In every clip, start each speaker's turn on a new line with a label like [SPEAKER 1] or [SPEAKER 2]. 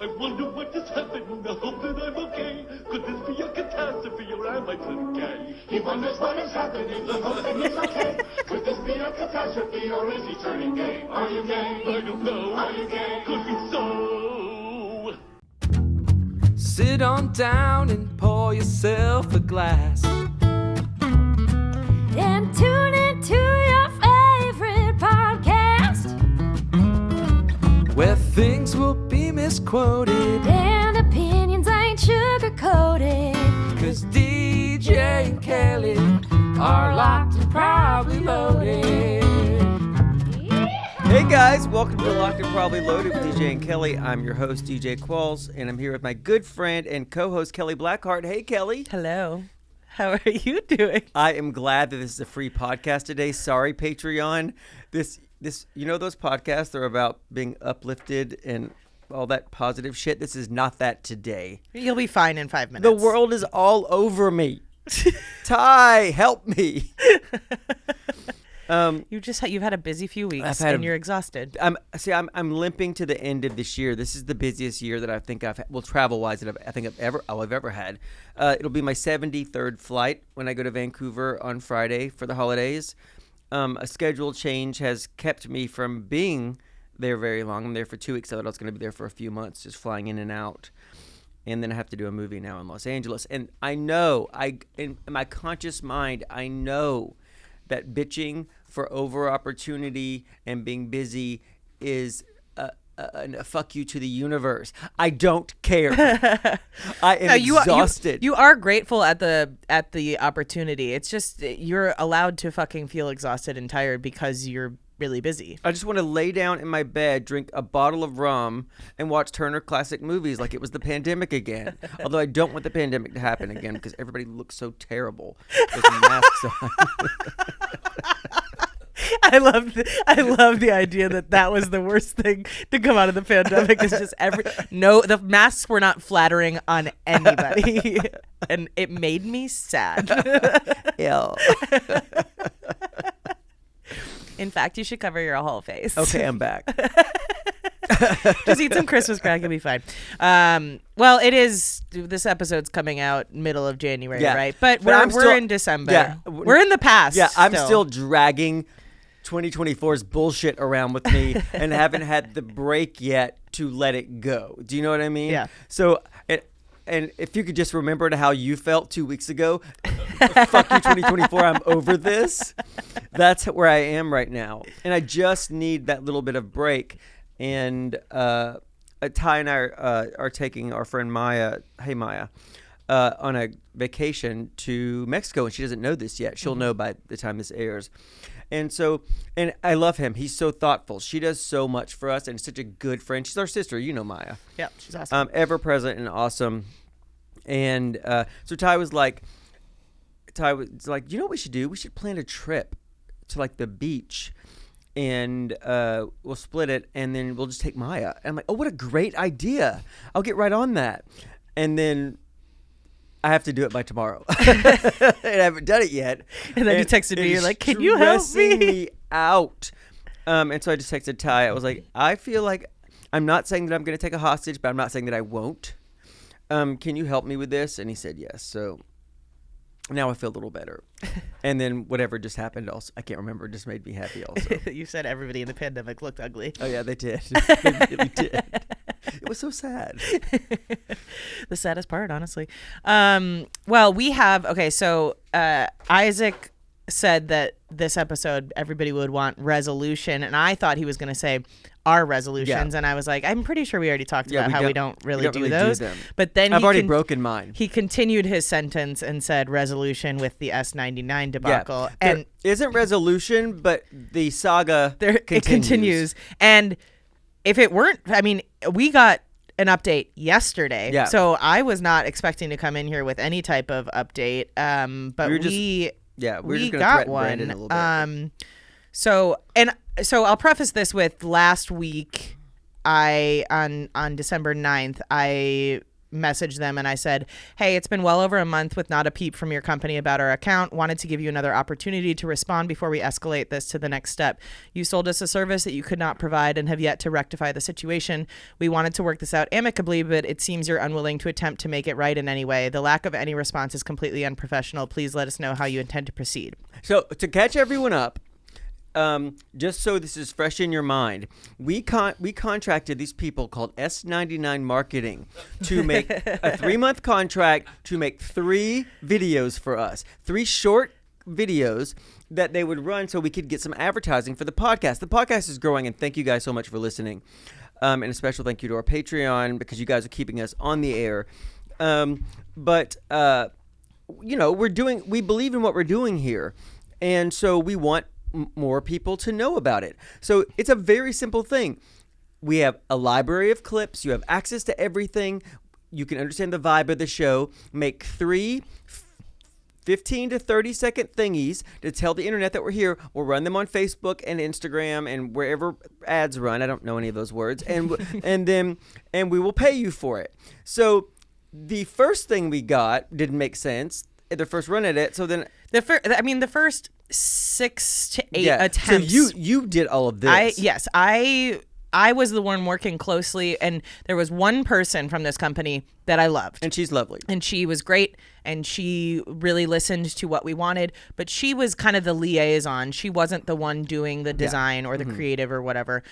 [SPEAKER 1] I wonder what has happened. I hope that I'm okay. Could this be a catastrophe or am I turning gay?
[SPEAKER 2] He wonders what is happening. He hopes that he's okay. Could this be a catastrophe or is he turning gay? Are you gay?
[SPEAKER 1] I don't know.
[SPEAKER 2] Are you gay?
[SPEAKER 1] Could be so.
[SPEAKER 3] Sit on down and pour yourself a glass.
[SPEAKER 4] And tune into your favorite podcast,
[SPEAKER 3] Where things will be misquoted.
[SPEAKER 4] and opinions ain't sugar-coated.
[SPEAKER 3] Cause DJ and Kelly are locked and probably loaded.
[SPEAKER 5] Hey guys, welcome to Locked and Probably Loaded with DJ and Kelly. I'm your host, DJ Qualls, and I'm here with my good friend and co-host, Kelly Blackheart. Hey, Kelly.
[SPEAKER 6] Hello. How are you doing?
[SPEAKER 5] I am glad that this is a free podcast today. Sorry, Patreon. This, you know those podcasts are about being uplifted and all that positive shit? This is not that today.
[SPEAKER 6] You'll be fine in 5 minutes.
[SPEAKER 5] The world is all over me. Ty, help me.
[SPEAKER 6] You've had a busy few weeks and you're exhausted.
[SPEAKER 5] I'm limping to the end of this year. This is the busiest year that I think travel-wise that I've ever had. It'll be my 73rd flight when I go to Vancouver on Friday for the holidays. A schedule change has kept me from being there very long. I'm there for 2 weeks. I thought I was going to be there for a few months, just flying in and out. And then I have to do a movie now in Los Angeles. And I know, in my conscious mind, I know that bitching for over opportunity and being busy is a fuck you to the universe. I don't care. I am exhausted.
[SPEAKER 6] You are grateful at the opportunity. It's just you're allowed to fucking feel exhausted and tired because you're really busy.
[SPEAKER 5] I just want to lay down in my bed, drink a bottle of rum, and watch Turner Classic Movies like it was the pandemic again. Although I don't want the pandemic to happen again because everybody looks so terrible with masks on.
[SPEAKER 6] I love the idea that was the worst thing to come out of the pandemic is just the masks were not flattering on anybody. And it made me sad.
[SPEAKER 5] Ew.
[SPEAKER 6] In fact, you should cover your whole face.
[SPEAKER 5] Okay, I'm back.
[SPEAKER 6] Just eat some Christmas crack, you'll be fine. Well, this episode's coming out middle of January, right? But we're in December.
[SPEAKER 5] Yeah.
[SPEAKER 6] We're in the past.
[SPEAKER 5] Yeah, I'm still dragging 2024's bullshit around with me and haven't had the break yet to let it go. Do you know what I mean?
[SPEAKER 6] Yeah.
[SPEAKER 5] So, and if you could just remember to how you felt 2 weeks ago, fuck you 2024, I'm over this. That's where I am right now. And I just need that little bit of break. And Ty and I are taking our friend Maya, hey Maya, on a vacation to Mexico. And she doesn't know this yet. She'll know by the time this airs. And I love him. He's so thoughtful. She does so much for us and such a good friend. She's our sister. You know Maya.
[SPEAKER 6] Yeah, she's awesome.
[SPEAKER 5] Ever present and awesome. And so Ty was like, you know what we should do? We should plan a trip to like the beach and we'll split it and then we'll just take Maya. And I'm like, oh, what a great idea. I'll get right on that. And then I have to do it by tomorrow. And I haven't done it yet.
[SPEAKER 6] And then you texted me, you're like, can you help me?
[SPEAKER 5] Me out. And so I just texted Ty. I was like, I feel like I'm not saying that I'm going to take a hostage, but I'm not saying that I won't. Can you help me with this? And he said yes. So now I feel a little better. And then whatever just happened also, I can't remember, just made me happy also.
[SPEAKER 6] You said everybody in the pandemic looked ugly.
[SPEAKER 5] Oh yeah, they did. They really did. It was so sad.
[SPEAKER 6] The saddest part, honestly. Well, so Isaac said that this episode, everybody would want resolution. And I thought he was going to say our resolutions. Yeah. And I was like, I'm pretty sure we already talked about how we don't really do those.
[SPEAKER 5] Do them.
[SPEAKER 6] But then
[SPEAKER 5] I've already broken mine.
[SPEAKER 6] He continued his sentence and said resolution with the S99 debacle.
[SPEAKER 5] Yeah.
[SPEAKER 6] And
[SPEAKER 5] there isn't resolution, but the saga
[SPEAKER 6] it continues. And if it weren't, we got an update yesterday. Yeah. So I was not expecting to come in here with any type of update. But we
[SPEAKER 5] just
[SPEAKER 6] got
[SPEAKER 5] one. Brandon a little bit.
[SPEAKER 6] So I'll preface this with last week, on December 9th, I messaged them and I said, hey, it's been well over a month with not a peep from your company about our account. Wanted to give you another opportunity to respond before we escalate this to the next step. You sold us a service that you could not provide and have yet to rectify the situation. We wanted to work this out amicably, but it seems you're unwilling to attempt to make it right in any way. The lack of any response is completely unprofessional. Please let us know how you intend to proceed.
[SPEAKER 5] So to catch everyone up, just so this is fresh in your mind, we contracted these people called S99 Marketing to make a 3-month contract to make 3 videos for us, 3 short videos that they would run so we could get some advertising for the podcast. The podcast is growing, and thank you guys so much for listening. And a special thank you to our Patreon because you guys are keeping us on the air. But we believe in what we're doing here. And so we want more people to know about it. So it's a very simple thing. We have a library of clips. You have access to everything. You can understand the vibe of the show. Make 3 15 to 30 second thingies to tell the internet that we're here. We'll run them on Facebook and Instagram and wherever ads run. I don't know any of those words. And we will pay you for it. So the first thing we got didn't make sense. The first run at it. So then
[SPEAKER 6] the first 6 to 8 attempts.
[SPEAKER 5] So you did all of this.
[SPEAKER 6] I was the one working closely, and there was one person from this company that I loved.
[SPEAKER 5] And she's lovely.
[SPEAKER 6] And she was great, and she really listened to what we wanted, but she was kind of the liaison. She wasn't the one doing the design or the creative or whatever.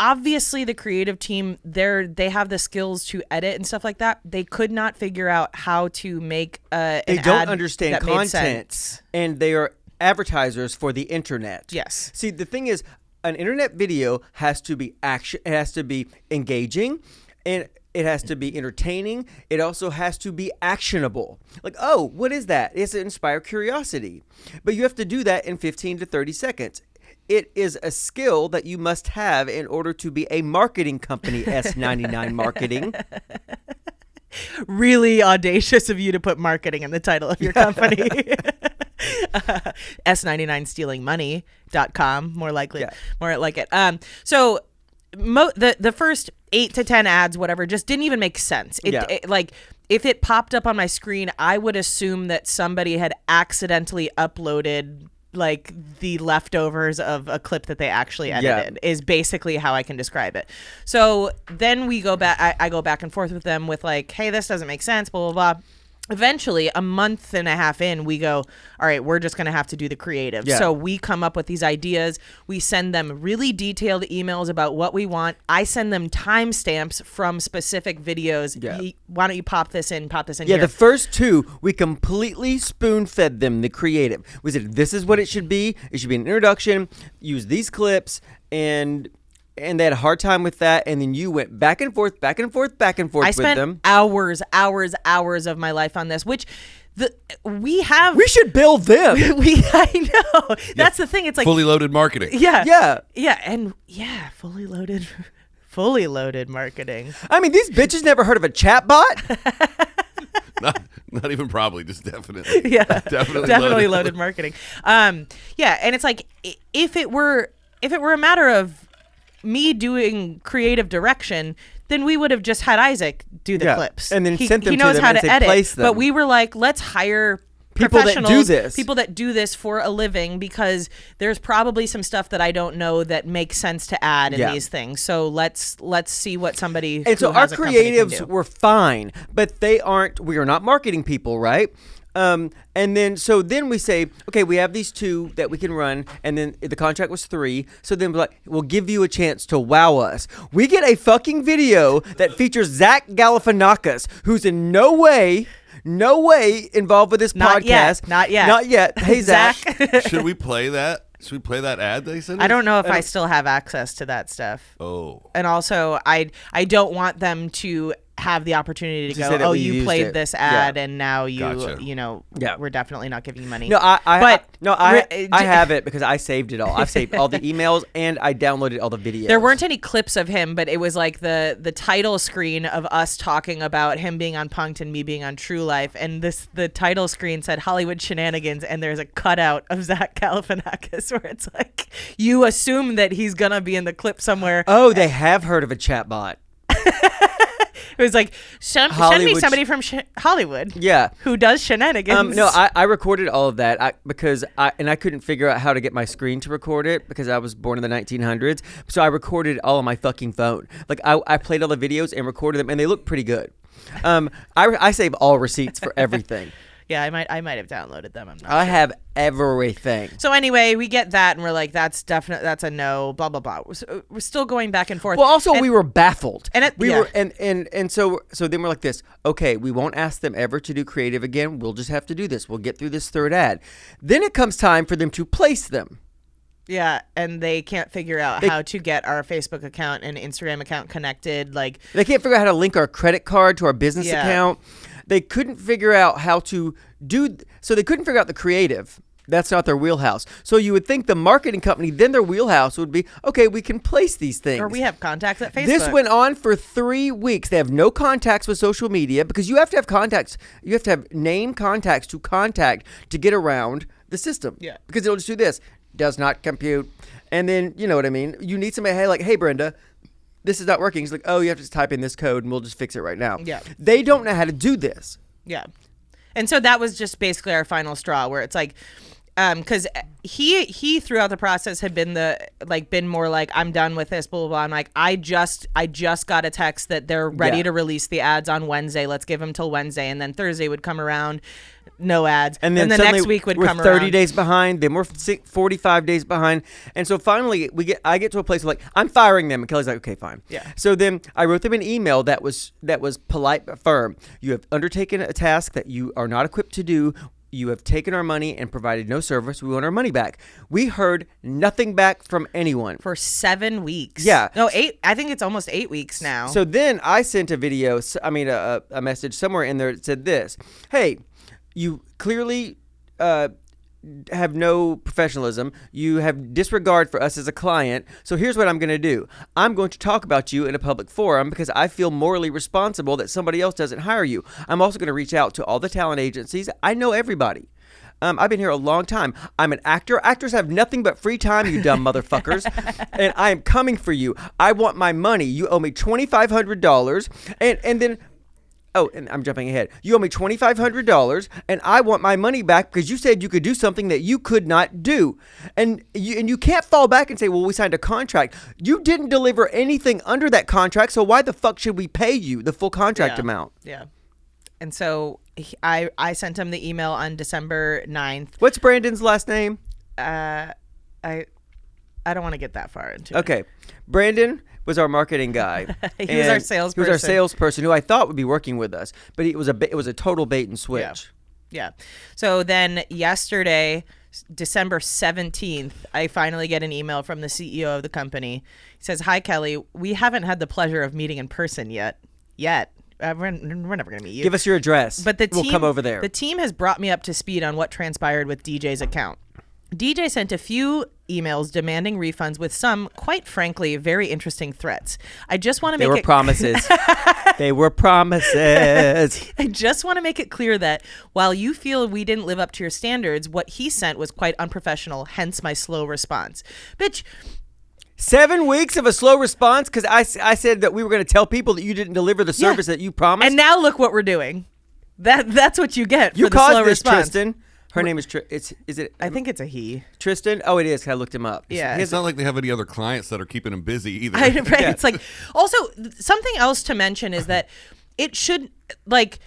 [SPEAKER 6] Obviously, the creative team, they have the skills to edit and stuff like that. They could not figure out how to make an
[SPEAKER 5] They
[SPEAKER 6] ad
[SPEAKER 5] don't understand
[SPEAKER 6] that made
[SPEAKER 5] content,
[SPEAKER 6] sense.
[SPEAKER 5] and they are advertisers for the internet.
[SPEAKER 6] Yes.
[SPEAKER 5] See, the thing is, an internet video has to be action. It has to be engaging, and it has to be entertaining. It also has to be actionable. Like, oh, what is that? It's to inspire curiosity. But you have to do that in 15 to 30 seconds. It is a skill that you must have in order to be a marketing company, S99 Marketing.
[SPEAKER 6] Really audacious of you to put marketing in the title of your company. S99stealingmoney.com, more like it. So the first 8 to 10 ads, whatever, just didn't even make sense. Like, if it popped up on my screen, I would assume that somebody had accidentally uploaded like the leftovers of a clip that they actually edited is basically how I can describe it. So then we go back, I go back and forth with them with like, hey, this doesn't make sense, blah, blah, blah. Eventually, a month and a half in, we go, all right, we're just going to have to do the creative. So we come up with these ideas. We send them really detailed emails about what we want. I send them timestamps from specific videos. Why don't you pop this in here?
[SPEAKER 5] The first 2, we completely spoon-fed them the creative. We said, this is what it should be. It should be an introduction. Use these clips, and they had a hard time with that, and then you went back and forth with them.
[SPEAKER 6] I spent hours of my life on this, which we should build them. I know. That's the thing. It's like
[SPEAKER 7] fully loaded marketing.
[SPEAKER 6] Yeah, and fully loaded marketing.
[SPEAKER 5] I mean, these bitches never heard of a chatbot.
[SPEAKER 7] Not even probably, just definitely.
[SPEAKER 6] Yeah, definitely loaded marketing. And it's like if it were a matter of me doing creative direction, then we would have just had Isaac do the clips.
[SPEAKER 5] And then sent them
[SPEAKER 6] he knows
[SPEAKER 5] to them
[SPEAKER 6] how
[SPEAKER 5] and
[SPEAKER 6] to
[SPEAKER 5] say,
[SPEAKER 6] edit.
[SPEAKER 5] place them.
[SPEAKER 6] But we were like, let's hire
[SPEAKER 5] people that do this.
[SPEAKER 6] People that do this for a living, because there's probably some stuff that I don't know that makes sense to add in these things. So let's see what somebody
[SPEAKER 5] And so our creatives were fine, but we are not marketing people, right? And then we say, okay, we have these 2 that we can run, and then the contract was 3. So then we'll give you a chance to wow us. We get a fucking video that features Zach Galifianakis, who's in no way involved with this podcast.
[SPEAKER 6] Not yet.
[SPEAKER 5] Hey, Zach.
[SPEAKER 7] Should we play that? Should we play that ad they sent us?
[SPEAKER 6] I don't know if I still have access to that stuff.
[SPEAKER 7] Oh.
[SPEAKER 6] And also, I don't want them to have the opportunity to go, oh, you played this ad and now we're definitely not giving you money.
[SPEAKER 5] No, I have it because I saved it all. I've saved all the emails and I downloaded all the videos.
[SPEAKER 6] There weren't any clips of him, but it was like the title screen of us talking about him being on Punk'd and me being on True Life, and the title screen said Hollywood Shenanigans, and there's a cutout of Zach Galifianakis where it's like you assume that he's gonna be in the clip somewhere.
[SPEAKER 5] Oh, they have heard of a chatbot.
[SPEAKER 6] It was like, send me
[SPEAKER 5] Hollywood
[SPEAKER 6] somebody from Hollywood.
[SPEAKER 5] Yeah.
[SPEAKER 6] Who does shenanigans.
[SPEAKER 5] No, I recorded all of that because I couldn't figure out how to get my screen to record it because I was born in the 1900s. So I recorded all on my fucking phone. Like I played all the videos and recorded them, and they look pretty good. I save all receipts for everything.
[SPEAKER 6] Yeah, I might have downloaded them. I'm not
[SPEAKER 5] I
[SPEAKER 6] sure.
[SPEAKER 5] have everything.
[SPEAKER 6] So anyway, we get that, and we're like, that's a no. Blah blah blah. We're still going back and forth.
[SPEAKER 5] Well, also
[SPEAKER 6] and,
[SPEAKER 5] we were baffled.
[SPEAKER 6] And
[SPEAKER 5] we were and so then we're like this. Okay, we won't ask them ever to do creative again. We'll just have to do this. We'll get through this third ad. Then it comes time for them to place them.
[SPEAKER 6] Yeah, and they can't figure out how to get our Facebook account and Instagram account connected. Like
[SPEAKER 5] they can't figure out how to link our credit card to our business account. They couldn't figure out how to do. So they couldn't figure out the creative. That's not their wheelhouse. So you would think the marketing company, then their wheelhouse would be, okay, we can place these things.
[SPEAKER 6] Or we have contacts at Facebook.
[SPEAKER 5] This went on for 3 weeks. They have no contacts with social media because you have to have contacts. You have to have name contacts to contact to get around the system.
[SPEAKER 6] Yeah.
[SPEAKER 5] Because it'll just do this. Does not compute. And then, you know what I mean? You need somebody, hey, Brenda, this is not working. He's like, oh, you have to just type in this code and we'll just fix it right now.
[SPEAKER 6] Yeah.
[SPEAKER 5] They don't know how to do this.
[SPEAKER 6] Yeah. And so that was just basically our final straw where it's like, because he throughout the process had been been more like, I'm done with this, blah, blah, blah. I'm like, I just got a text that they're ready to release the ads on Wednesday. Let's give them till Wednesday. And then Thursday would come around, no ads.
[SPEAKER 5] And then
[SPEAKER 6] the next week would come
[SPEAKER 5] 30
[SPEAKER 6] around.
[SPEAKER 5] days behind. Then we're 45 days behind. And so finally I get to a place where like, I'm firing them. And Kelly's like, okay, fine.
[SPEAKER 6] Yeah.
[SPEAKER 5] So then I wrote them an email that was polite but firm. You have undertaken a task that you are not equipped to do. You have taken our money and provided no service. We want our money back. We heard nothing back from anyone.
[SPEAKER 6] For 7 weeks.
[SPEAKER 5] Yeah.
[SPEAKER 6] No, 8. I think it's almost 8 weeks now.
[SPEAKER 5] So then I sent a message somewhere in there that said this. Hey, you clearly have no professionalism. You have disregard for us as a client. So here's what I'm going to do. I'm going to talk about you in a public forum because I feel morally responsible that somebody else doesn't hire you. I'm also going to reach out to all the talent agencies. I know everybody. I've been here a long time. I'm an actor. Actors have nothing but free time, you dumb motherfuckers. And I am coming for you. I want my money. You owe me $2,500. And then... Oh, and I'm jumping ahead. You owe me $2,500, and I want my money back because you said you could do something that you could not do. And you can't fall back and say, well, we signed a contract. You didn't deliver anything under that contract, so why the fuck should we pay you the full contract amount?
[SPEAKER 6] Yeah. And so I sent him the email on December 9th.
[SPEAKER 5] What's Brandon's last name?
[SPEAKER 6] I don't want to get that far into it.
[SPEAKER 5] Okay. Brandon was our marketing guy.
[SPEAKER 6] He was our salesperson.
[SPEAKER 5] He was our salesperson who I thought would be working with us, but it was a total bait and switch.
[SPEAKER 6] Yeah. So then yesterday, December 17th, I finally get an email from the CEO of the company. He says, "Hi, Kelly. We haven't had the pleasure of meeting in person yet. We're never going to meet you.
[SPEAKER 5] Give us your address.
[SPEAKER 6] But
[SPEAKER 5] we'll come over there."
[SPEAKER 6] The team has brought me up to speed on what transpired with DJ's account. DJ sent a few emails demanding refunds with some, quite frankly, very interesting threats. I just want to make it...
[SPEAKER 5] They were promises. They were promises.
[SPEAKER 6] I just want to make it clear that while you feel we didn't live up to your standards, what he sent was quite unprofessional, hence my slow response. Bitch...
[SPEAKER 5] 7 weeks of a slow response because I said that we were going to tell people that you didn't deliver the service that you promised.
[SPEAKER 6] And now look what we're doing. That's what you get for
[SPEAKER 5] you
[SPEAKER 6] the slow
[SPEAKER 5] caused this,
[SPEAKER 6] response.
[SPEAKER 5] Tristan. Her name is is it?
[SPEAKER 6] I think it's a he.
[SPEAKER 5] Tristan. Oh, it is. I looked him up.
[SPEAKER 6] Yeah.
[SPEAKER 7] It's not like they have any other clients that are keeping them busy either.
[SPEAKER 6] Right.
[SPEAKER 5] Yeah.
[SPEAKER 6] It's like also something else to mention is that it should like.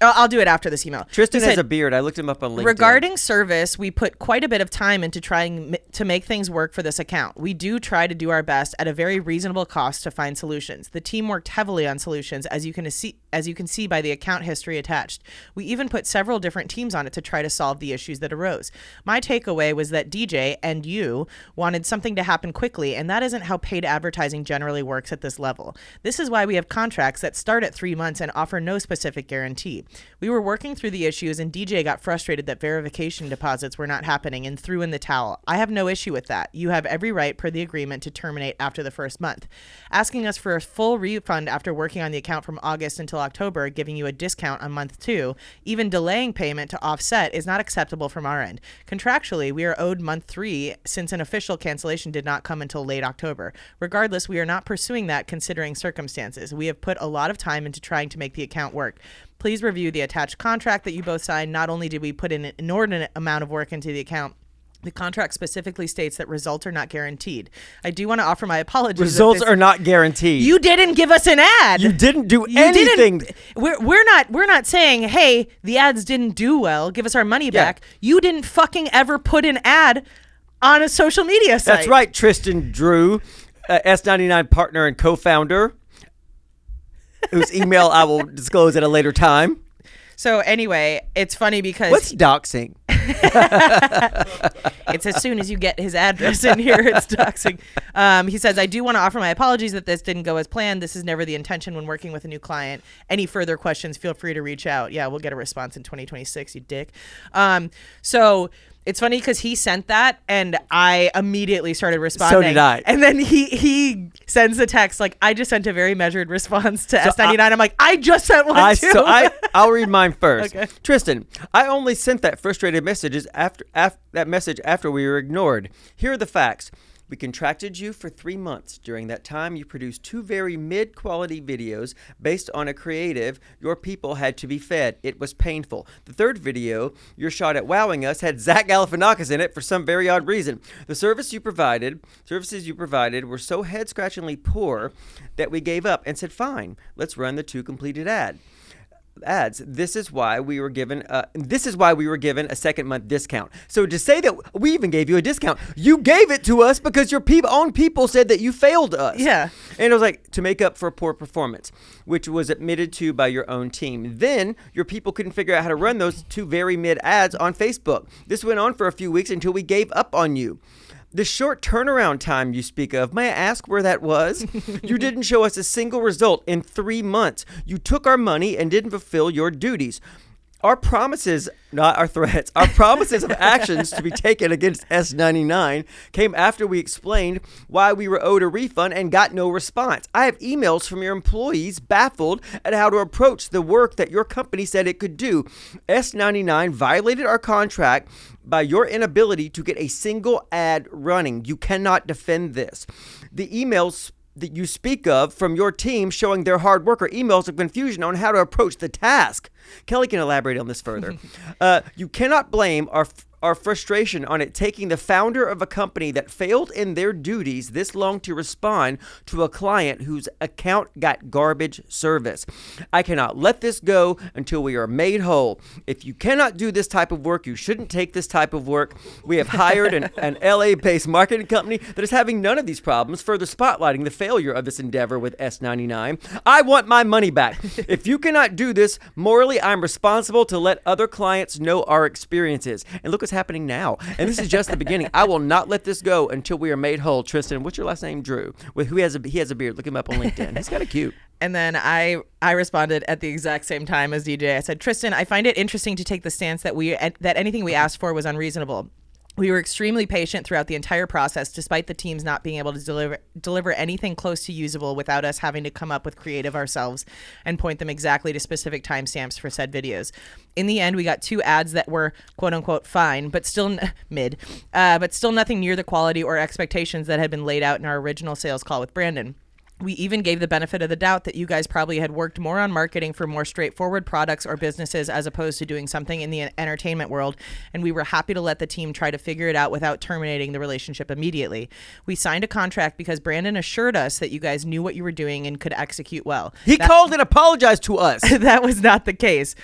[SPEAKER 6] I'll do it after this email.
[SPEAKER 5] Tristan
[SPEAKER 6] He
[SPEAKER 5] has
[SPEAKER 6] said,
[SPEAKER 5] a beard. I looked him up on LinkedIn.
[SPEAKER 6] Regarding service, we put quite a bit of time into trying to make things work for this account. We do try to do our best at a very reasonable cost to find solutions. The team worked heavily on solutions, as you can see by the account history attached. We even put several different teams on it to try to solve the issues that arose. My takeaway was that DJ and you wanted something to happen quickly, and that isn't how paid advertising generally works at this level. This is why we have contracts that start at 3 months and offer no specific guarantee. We were working through the issues, and DJ got frustrated that verification deposits were not happening and threw in the towel. I have no issue with that. You have every right per the agreement to terminate after the first month. Asking us for a full refund after working on the account from August until October, giving you a discount on month 2. Even delaying payment to offset is not acceptable from our end. Contractually, we are owed month 3 since an official cancellation did not come until late October. Regardless, we are not pursuing that considering circumstances. We have put a lot of time into trying to make the account work. Please review the attached contract that you both signed. Not only did we put in an inordinate amount of work into the account, the contract specifically states that results are not guaranteed. I do want to offer my apologies.
[SPEAKER 5] Results are not guaranteed.
[SPEAKER 6] You didn't give us an ad.
[SPEAKER 5] You didn't do anything.
[SPEAKER 6] We're not saying, hey, the ads didn't do well, give us our money back. You didn't fucking ever put an ad on a social media site.
[SPEAKER 5] That's right, Tristan Drew, S99 partner and co-founder, whose email I will disclose at a later time.
[SPEAKER 6] So anyway, it's funny because
[SPEAKER 5] what's doxing?
[SPEAKER 6] It's as soon as you get his address in here, it's doxing. He says, I do want to offer my apologies that this didn't go as planned. This is never the intention when working with a new client. Any further questions, feel free to reach out. Yeah, we'll get a response in 2026, you dick. So it's funny because he sent that and I immediately started responding.
[SPEAKER 5] So did I.
[SPEAKER 6] And then he sends a text like, I just sent a very measured response to S99. I'm like, I just sent one too.
[SPEAKER 5] I'll read mine first.
[SPEAKER 6] Okay.
[SPEAKER 5] Tristan, I only sent that frustrated messages after we were ignored. Here are the facts. We contracted you for 3 months. During that time, you produced 2 very mid-quality videos based on a creative your people had to be fed. It was painful. The third video, your shot at wowing us, had Zach Galifianakis in it for some very odd reason. The services you provided were so head-scratchingly poor that we gave up and said, fine, let's run the 2 completed ads. This is why we were given a second month discount. So to say that we even gave you a discount, you gave it to us because your own people said that you failed us.
[SPEAKER 6] Yeah.
[SPEAKER 5] And it was like to make up for poor performance, which was admitted to by your own team. Then your people couldn't figure out how to run those 2 very mid ads on Facebook. This went on for a few weeks until we gave up on you. The short turnaround time you speak of, may I ask where that was? You didn't show us a single result in 3 months. You took our money and didn't fulfill your duties. Our promises, not our threats, our promises of actions to be taken against S99 came after we explained why we were owed a refund and got no response. I have emails from your employees baffled at how to approach the work that your company said it could do. S99 violated our contract by your inability to get a single ad running. You cannot defend this. The emails that you speak of from your team showing their hard work are emails of confusion on how to approach the task. Kelly can elaborate on this further. You cannot blame our frustration on it taking the founder of a company that failed in their duties this long to respond to a client whose account got garbage service. I cannot let this go until we are made whole. If you cannot do this type of work, you shouldn't take this type of work. We have hired an LA-based marketing company that is having none of these problems, further spotlighting the failure of this endeavor with S99. I want my money back. If you cannot do this, morally, I'm responsible to let other clients know our experiences. And look what's happening now. And this is just the beginning. I will not let this go until we are made whole. Tristan, what's your last name? Drew. He has a beard. Look him up on LinkedIn. He's kind of cute.
[SPEAKER 6] And then I responded at the exact same time as DJ. I said, Tristan, I find it interesting to take the stance that anything we asked for was unreasonable. We were extremely patient throughout the entire process, despite the teams not being able to deliver anything close to usable without us having to come up with creative ourselves and point them exactly to specific timestamps for said videos. In the end, we got 2 ads that were quote unquote fine, but still but still nothing near the quality or expectations that had been laid out in our original sales call with Brandon. We even gave the benefit of the doubt that you guys probably had worked more on marketing for more straightforward products or businesses as opposed to doing something in the entertainment world, and we were happy to let the team try to figure it out without terminating the relationship immediately. We signed a contract because Brandon assured us that you guys knew what you were doing and could execute well.
[SPEAKER 5] He called and apologized to us.
[SPEAKER 6] That was not the case.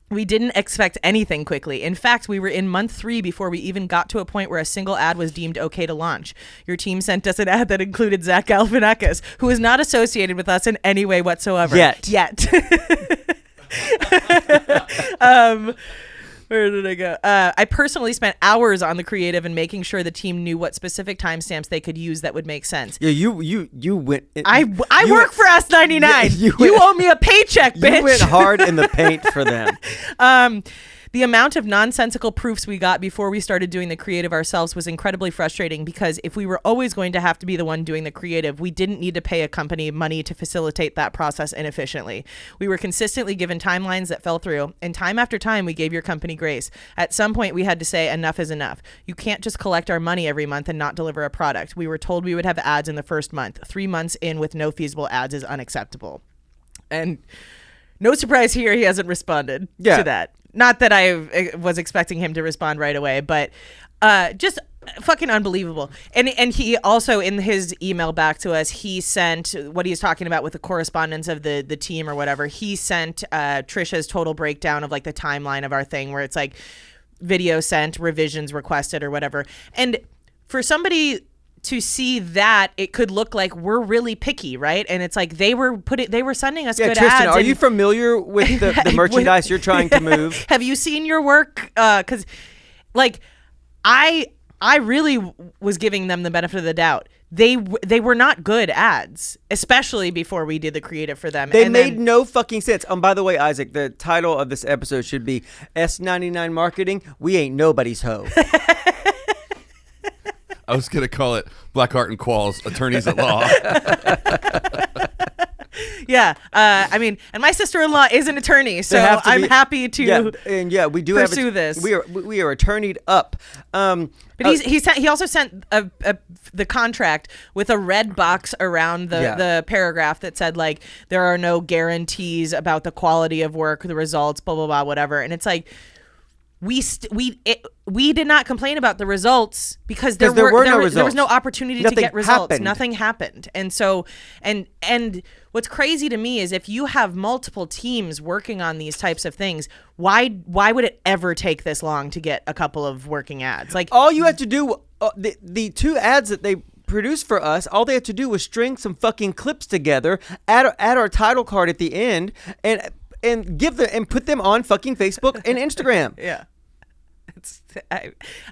[SPEAKER 6] We didn't expect anything quickly. In fact, we were in month 3 before we even got to a point where a single ad was deemed okay to launch. Your team sent us an ad that included Zach Galifianakis, who is not associated with us in any way whatsoever. Yet. Where did I go? I personally spent hours on the creative and making sure the team knew what specific timestamps they could use that would make sense.
[SPEAKER 5] Yeah, you went.
[SPEAKER 6] I work for S99. You owe me a paycheck, bitch.
[SPEAKER 5] You went hard in the paint for them.
[SPEAKER 6] The amount of nonsensical proofs we got before we started doing the creative ourselves was incredibly frustrating, because if we were always going to have to be the one doing the creative, we didn't need to pay a company money to facilitate that process inefficiently. We were consistently given timelines that fell through, and time after time we gave your company grace. At some point we had to say enough is enough. You can't just collect our money every month and not deliver a product. We were told we would have ads in the first month. 3 months in with no feasible ads is unacceptable. And no surprise here, he hasn't responded to that. Not that I was expecting him to respond right away, but just fucking unbelievable. And he also, in his email back to us, he sent what he's talking about with the correspondence of the team or whatever. He sent Trisha's total breakdown of like the timeline of our thing, where it's like video sent, revisions requested, or whatever. And for somebody to see that, it could look like we're really picky, right? And it's like they were sending us good
[SPEAKER 5] Tristan,
[SPEAKER 6] ads.
[SPEAKER 5] are you familiar with the merchandise you're trying to move?
[SPEAKER 6] Have you seen your work? Because, like, I really was giving them the benefit of the doubt. They were not good ads, especially before we did the creative for them.
[SPEAKER 5] They made no fucking sense. By the way, Isaac, the title of this episode should be S99 Marketing. We ain't nobody's hoe.
[SPEAKER 7] I was going to call it Blackheart and Qualls, attorneys at law.
[SPEAKER 6] Yeah. I mean, and my sister-in-law is an attorney, so I'm happy to
[SPEAKER 5] we do
[SPEAKER 6] pursue this.
[SPEAKER 5] We are attorneyed up.
[SPEAKER 6] But he also sent the contract with a red box around the paragraph that said, like, there are no guarantees about the quality of work, the results, blah, blah, blah, whatever. And it's like, we did not complain about the results because there was no opportunity to get results. Nothing happened. And so, and what's crazy to me is if you have multiple teams working on these types of things, why would it ever take this long to get a couple of working ads? Like,
[SPEAKER 5] all you had to do, the 2 ads that they produced for us, all they had to do was string some fucking clips together, add our title card at the end, and give them and put them on fucking Facebook and Instagram.
[SPEAKER 6] Yeah.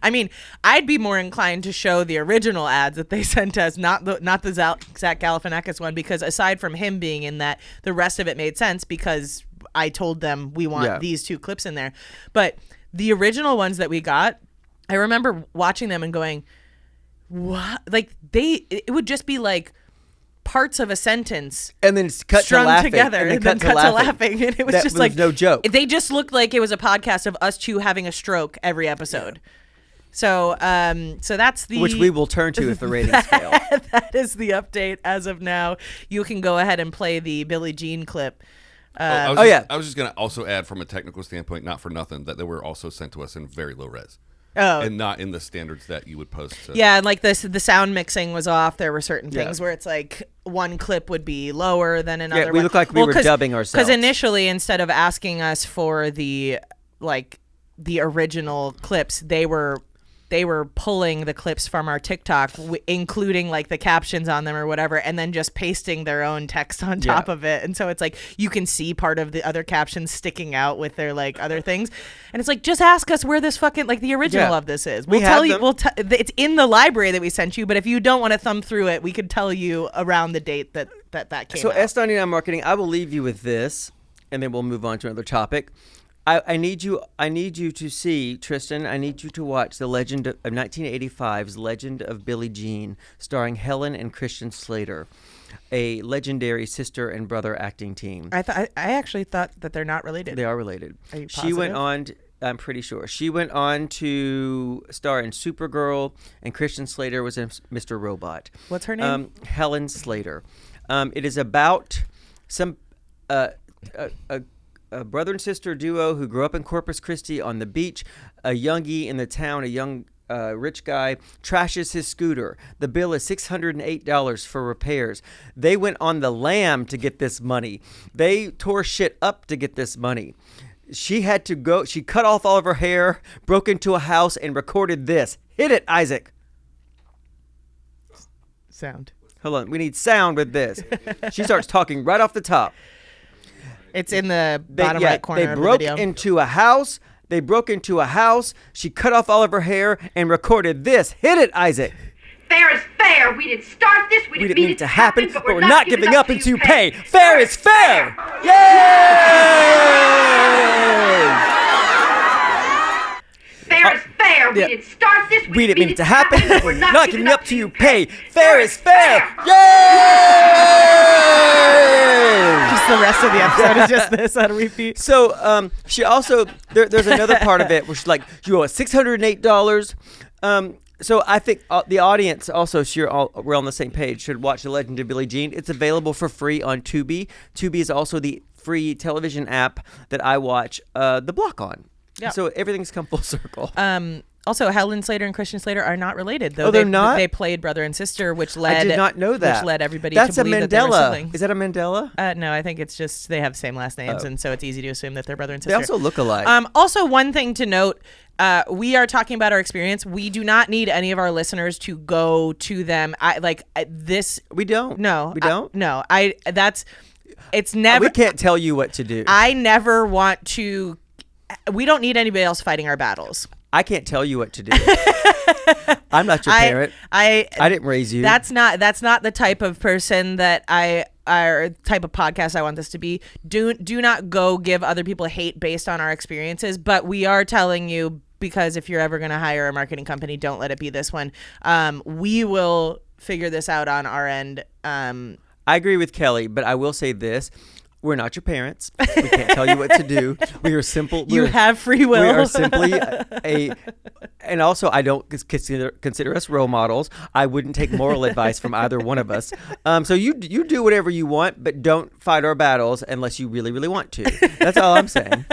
[SPEAKER 6] I mean, I'd be more inclined to show the original ads that they sent us, not the Zach Galifianakis one, because aside from him being in that, the rest of it made sense because I told them we want these 2 clips in there. But the original ones that we got, I remember watching them and going, what? Like, it would just be like parts of a sentence
[SPEAKER 5] and then it's cut
[SPEAKER 6] strung
[SPEAKER 5] to laughing,
[SPEAKER 6] together and then cut to laughing, and it was just like
[SPEAKER 5] no joke.
[SPEAKER 6] They just looked like it was a podcast of us 2 having a stroke every episode. So that's the
[SPEAKER 5] which we will turn to if the ratings fail.
[SPEAKER 6] That is the update as of now. You can go ahead and play the Billie Jean clip.
[SPEAKER 7] I was just gonna also add, from a technical standpoint, not for nothing, that they were also sent to us in very low res.
[SPEAKER 6] Oh.
[SPEAKER 7] And not in the standards that you would post.
[SPEAKER 6] Yeah, and like the sound mixing was off. There were certain things where it's like one clip would be lower than another.
[SPEAKER 5] Yeah, we looked like we were dubbing ourselves.
[SPEAKER 6] Because initially, instead of asking us for the original clips, they were pulling the clips from our TikTok, including like the captions on them or whatever, and then just pasting their own text on top of it. And so it's like you can see part of the other captions sticking out with their like other things. And it's like, just ask us where this fucking like the original of this is. We'll tell you. It's in the library that we sent you. But if you don't want to thumb through it, we could tell you around the date that came out.
[SPEAKER 5] So S99 Marketing, I will leave you with this, and then we'll move on to another topic. I need you to see, Tristan, I need you to watch the Legend of 1985's Legend of Billie Jean, starring Helen and Christian Slater, a legendary sister and brother acting team.
[SPEAKER 6] I actually thought that they're not related.
[SPEAKER 5] They are related.
[SPEAKER 6] Are you positive?
[SPEAKER 5] She went on, I'm pretty sure. She went on to star in Supergirl, and Christian Slater was in Mr. Robot.
[SPEAKER 6] What's her name?
[SPEAKER 5] Helen Slater. It is about some a brother and sister duo who grew up in Corpus Christi on the beach. A youngie in the town, a young rich guy, trashes his scooter. The bill is $608 for repairs. They went on the lam to get this money. They tore shit up to get this money. She had to go. She cut off all of her hair, broke into a house, and recorded this. Hit it, Isaac.
[SPEAKER 6] Sound.
[SPEAKER 5] Hold on. We need sound with this. She starts talking right off the top.
[SPEAKER 6] It's in the bottom right corner of the video.
[SPEAKER 5] They broke into a house. She cut off all of her hair and recorded this. Hit it, Isaac.
[SPEAKER 8] Fair is fair. We didn't start this. We didn't mean it to happen,
[SPEAKER 5] but we're not giving up until you pay. Fair is fair. Yay!
[SPEAKER 8] fair. We didn't start this.
[SPEAKER 5] We didn't mean it to happen.
[SPEAKER 8] We're
[SPEAKER 5] Not giving up to you. Pay. Fair
[SPEAKER 8] Fair
[SPEAKER 5] is
[SPEAKER 8] is
[SPEAKER 5] fair.
[SPEAKER 8] fair.
[SPEAKER 5] Yay!
[SPEAKER 6] Just the rest of the episode is just this on repeat.
[SPEAKER 5] So she also there's another part of it where she's like, you owe us $608. So I think the audience also, we're on the same page, should watch The Legend of Billie Jean. It's available for free on Tubi. Tubi is also the free television app that I watch The Block on.
[SPEAKER 6] Yeah.
[SPEAKER 5] So everything's come full circle.
[SPEAKER 6] Also, Helen Slater and Christian Slater are not related, though.
[SPEAKER 5] Oh, they're not?
[SPEAKER 6] They played brother and sister, which led.
[SPEAKER 5] I did not know that.
[SPEAKER 6] Which led everybody
[SPEAKER 5] That's
[SPEAKER 6] to believe
[SPEAKER 5] a
[SPEAKER 6] that they were
[SPEAKER 5] Mandela.
[SPEAKER 6] siblings.
[SPEAKER 5] Is that a Mandela?
[SPEAKER 6] No, I think it's just they have the same last names, and so it's easy to assume that they're brother and
[SPEAKER 5] They
[SPEAKER 6] sister.
[SPEAKER 5] also look alike.
[SPEAKER 6] Also, one thing to note. We are talking about our experience. We do not need any of our listeners to go to them.
[SPEAKER 5] We don't.
[SPEAKER 6] No,
[SPEAKER 5] We don't?
[SPEAKER 6] no, it's never.
[SPEAKER 5] We can't tell you what to do.
[SPEAKER 6] I never want to. We don't need anybody else fighting our battles.
[SPEAKER 5] I can't tell you what to do. I'm not your parent. I didn't raise you.
[SPEAKER 6] That's not the type of person that or type of podcast I want this to be. Do not go give other people hate based on our experiences, but we are telling you, because if you're ever going to hire a marketing company, don't let it be this one. We will figure this out on our end.
[SPEAKER 5] I agree with Kelly, but I will say this. We're not your parents. We can't tell you what to do. We are simple.
[SPEAKER 6] You have free will.
[SPEAKER 5] We are simply and also I don't consider us role models. I wouldn't take moral advice from either one of us. So you do whatever you want, but don't fight our battles unless you really, really want to. That's all I'm saying.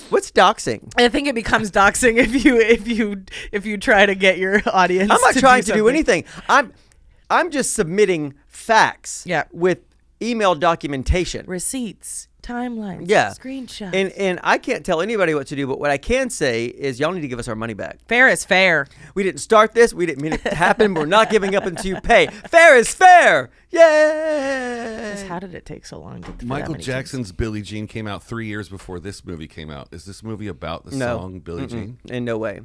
[SPEAKER 5] What's doxing?
[SPEAKER 6] I think it becomes doxing if you try to get your audience.
[SPEAKER 5] I'm not trying to do
[SPEAKER 6] something.
[SPEAKER 5] anything. I'm just submitting facts.
[SPEAKER 6] Yeah.
[SPEAKER 5] With email documentation.
[SPEAKER 6] Receipts, timelines,
[SPEAKER 5] Yeah.
[SPEAKER 6] screenshots.
[SPEAKER 5] And I can't tell anybody what to do, but what I can say is y'all need to give us our money back.
[SPEAKER 6] Fair is fair.
[SPEAKER 5] We didn't start this. We didn't mean it to happen. We're not giving up until you pay. Fair is fair. Yay!
[SPEAKER 6] How did it take so long? For that
[SPEAKER 7] Michael
[SPEAKER 6] many
[SPEAKER 7] Jackson's Billie Jean came out 3 years before this movie came out. Is this movie about the song Billie Jean?
[SPEAKER 5] In no way.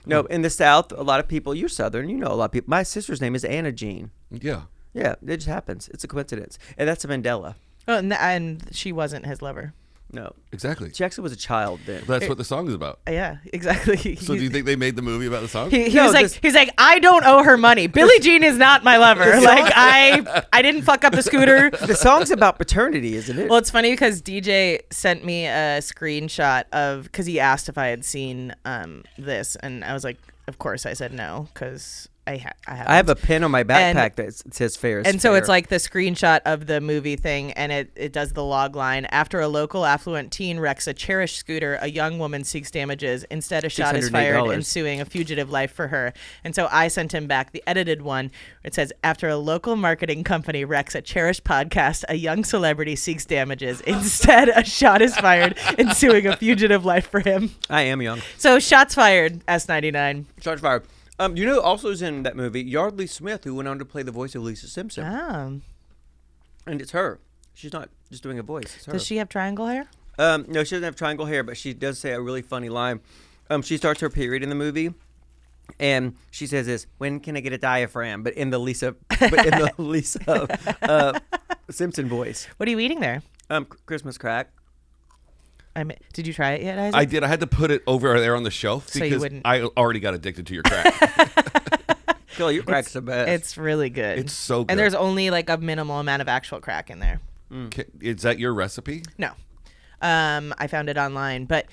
[SPEAKER 5] No, in the South, a lot of people, you're Southern, you know a lot of people. My sister's name is Anna Jean.
[SPEAKER 7] Yeah.
[SPEAKER 5] Yeah, it just happens. It's a coincidence. And that's a Mandela.
[SPEAKER 6] Oh, and she wasn't his lover.
[SPEAKER 5] No.
[SPEAKER 7] Exactly.
[SPEAKER 5] She actually was a child then.
[SPEAKER 7] That's what the song is about.
[SPEAKER 6] Yeah, exactly.
[SPEAKER 7] So do you think they made the movie about the song?
[SPEAKER 6] He was like, I don't owe her money. Billie Jean is not my lover. Like I didn't fuck up the scooter.
[SPEAKER 5] The song's about paternity, isn't it?
[SPEAKER 6] Well, it's funny because DJ sent me a screenshot because he asked if I had seen this, and I was like, of course I said no because I have
[SPEAKER 5] a pin on my backpack that says fair is
[SPEAKER 6] and so
[SPEAKER 5] fair.
[SPEAKER 6] it's like the screenshot of the movie thing, and it does the log line. After a local affluent teen wrecks a cherished scooter, a young woman seeks damages. Instead, a shot is fired,
[SPEAKER 5] $608.
[SPEAKER 6] ensuing a fugitive life for her. And so I sent him back the edited one. It says, after a local marketing company wrecks a cherished podcast, a young celebrity seeks damages. Instead, a shot is fired, ensuing a fugitive life for him.
[SPEAKER 5] I am young.
[SPEAKER 6] So shots fired, S99.
[SPEAKER 5] Shots fired. You know who also is in that movie? Yardley Smith, who went on to play the voice of Lisa Simpson.
[SPEAKER 6] Oh.
[SPEAKER 5] And it's her. She's not just doing a voice. It's her.
[SPEAKER 6] Does she have triangle hair?
[SPEAKER 5] No, she doesn't have triangle hair, but she does say a really funny line. She starts her period in the movie, and she says this, "When can I get a diaphragm?" But in the Lisa Simpson voice.
[SPEAKER 6] What are you eating there?
[SPEAKER 5] Christmas crack.
[SPEAKER 6] Did you try it yet, Isaac?
[SPEAKER 7] I did. I had to put it over there on the shelf
[SPEAKER 6] So you
[SPEAKER 7] because
[SPEAKER 6] wouldn't-
[SPEAKER 7] I already got addicted to your crack.
[SPEAKER 5] Kelly, your crack's the best.
[SPEAKER 6] It's really good.
[SPEAKER 7] It's so good.
[SPEAKER 6] And there's only like a minimal amount of actual crack in there.
[SPEAKER 7] Is that your recipe?
[SPEAKER 6] No. I found it online, but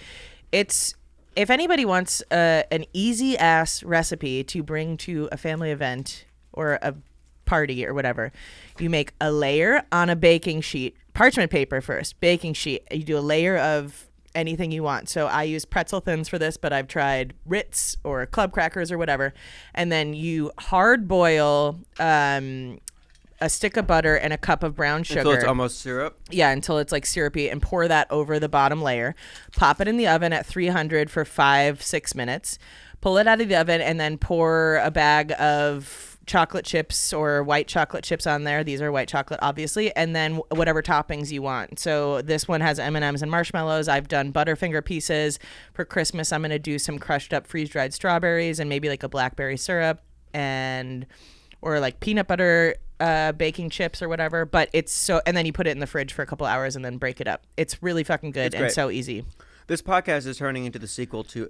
[SPEAKER 6] it's if anybody wants an easy ass recipe to bring to a family event or a party or whatever, you make a layer on a baking sheet, parchment paper first, baking sheet. You do a layer of anything you want. So I use pretzel thins for this, but I've tried Ritz or club crackers or whatever. And then you hard boil a stick of butter and a cup of brown sugar.
[SPEAKER 5] Until it's almost syrup?
[SPEAKER 6] Yeah, until it's like syrupy, and pour that over the bottom layer. Pop it in the oven at 300 for 5-6 minutes. Pull it out of the oven and then pour a bag of chocolate chips or white chocolate chips on there. These are white chocolate, obviously, and then whatever toppings you want. So this one has M&Ms and marshmallows. I've done Butterfinger pieces. For Christmas, I'm going to do some crushed up freeze-dried strawberries and maybe like a blackberry syrup or like peanut butter baking chips or whatever. But it's so, and then you put it in the fridge for a couple hours and then break it up. It's really fucking good and so easy.
[SPEAKER 5] This podcast is turning into the sequel to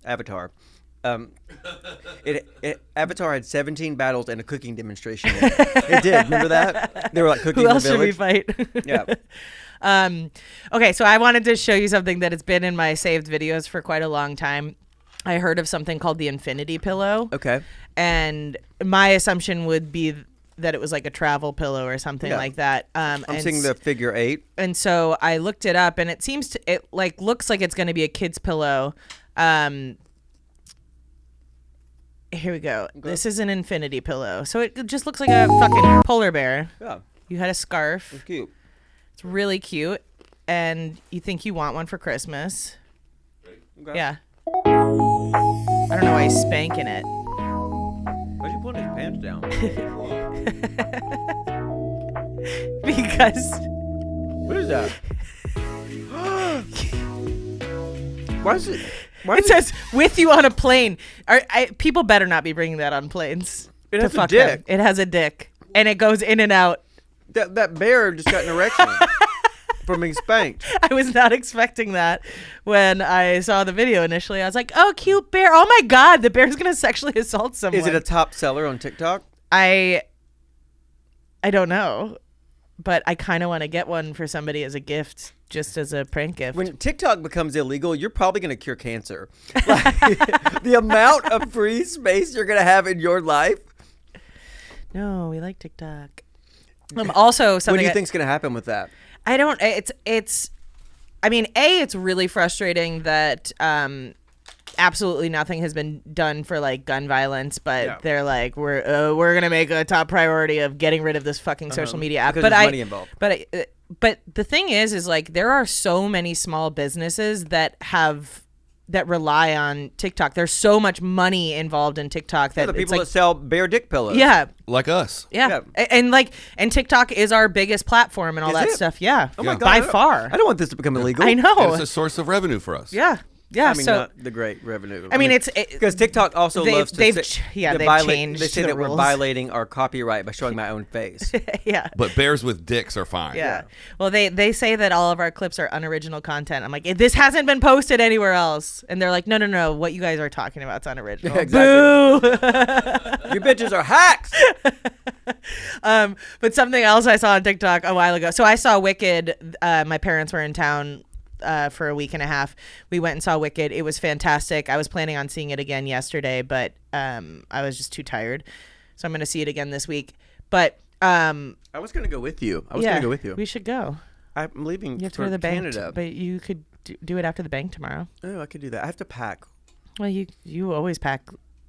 [SPEAKER 5] Avatar. Avatar had 17 battles and a cooking demonstration. It did. Remember that? They were like cooking
[SPEAKER 6] Who
[SPEAKER 5] in
[SPEAKER 6] else
[SPEAKER 5] the
[SPEAKER 6] should we
[SPEAKER 5] village.
[SPEAKER 6] fight?
[SPEAKER 5] Yeah.
[SPEAKER 6] Okay, so I wanted to show you something that it's been in my saved videos for quite a long time. I heard of something called the infinity pillow.
[SPEAKER 5] Okay.
[SPEAKER 6] And my assumption would be that it was like a travel pillow or something like that.
[SPEAKER 5] I'm seeing the figure 8.
[SPEAKER 6] And so I looked it up, and it seems to looks like it's going to be a kid's pillow. Here we go. Okay. This is an infinity pillow. So it just looks like a fucking polar bear. Yeah. You had a scarf.
[SPEAKER 5] It's cute.
[SPEAKER 6] It's really cute. And you think you want one for Christmas. Okay. Yeah. I don't know why he's spanking it.
[SPEAKER 5] Why'd you put his pants down?
[SPEAKER 6] Because.
[SPEAKER 5] What is that? Why is it?
[SPEAKER 6] It says "with you on a plane." People better not be bringing that on planes.
[SPEAKER 5] It has a dick.
[SPEAKER 6] It has a dick, and it goes in and out.
[SPEAKER 5] That bear just got an erection from being spanked.
[SPEAKER 6] I was not expecting that when I saw the video initially. I was like, "Oh, cute bear! Oh my god, the bear's gonna sexually assault someone."
[SPEAKER 5] Is it a top seller on TikTok?
[SPEAKER 6] I don't know, but I kind of want to get one for somebody as a gift. Just as a prank gift.
[SPEAKER 5] When TikTok becomes illegal, you're probably going to cure cancer. Like, the amount of free space you're going to have in your life.
[SPEAKER 6] No, we like TikTok. Also, something.
[SPEAKER 5] What do you think's going to happen with that?
[SPEAKER 6] I don't. It's. I mean, it's really frustrating that absolutely nothing has been done for like gun violence, but they're like, we're gonna make a top priority of getting rid of this fucking social media app.
[SPEAKER 5] Because there's money involved.
[SPEAKER 6] But the thing is like there are so many small businesses that rely on TikTok. There's so much money involved in TikTok that
[SPEAKER 5] the people that sell bear dick pillows.
[SPEAKER 6] Yeah,
[SPEAKER 7] like us.
[SPEAKER 6] Yeah. And TikTok is our biggest platform and all that stuff. Yeah.
[SPEAKER 5] Oh my God,
[SPEAKER 6] by far.
[SPEAKER 5] I don't want this to become illegal.
[SPEAKER 6] I know.
[SPEAKER 7] And it's a source of revenue for us.
[SPEAKER 6] Yeah. Yeah,
[SPEAKER 5] I mean, not the great revenue.
[SPEAKER 6] I mean, it's
[SPEAKER 5] because TikTok also loves to
[SPEAKER 6] they've changed.
[SPEAKER 5] They say
[SPEAKER 6] the
[SPEAKER 5] that
[SPEAKER 6] rules.
[SPEAKER 5] we're violating our copyright by showing my own face.
[SPEAKER 6] Yeah,
[SPEAKER 7] but bears with dicks are fine.
[SPEAKER 6] Yeah. Well, they say that all of our clips are unoriginal content. I'm like, this hasn't been posted anywhere else, and they're like, no, what you guys are talking about is unoriginal.
[SPEAKER 5] Exactly. Boo! You bitches are hacks.
[SPEAKER 6] But something else I saw on TikTok a while ago. So I saw Wicked. My parents were in town for a week and a half. We went and saw Wicked. It was fantastic. I was planning on seeing it again yesterday, but I was just too tired. So I'm going to see it again this week. But
[SPEAKER 5] I was going to go with you. I was going to go with you.
[SPEAKER 6] We should go.
[SPEAKER 5] I'm leaving
[SPEAKER 6] you have to
[SPEAKER 5] for
[SPEAKER 6] go to the
[SPEAKER 5] Canada.
[SPEAKER 6] bank, but you could do it after the bank tomorrow.
[SPEAKER 5] Oh, I could do that. I have to pack.
[SPEAKER 6] Well, you always pack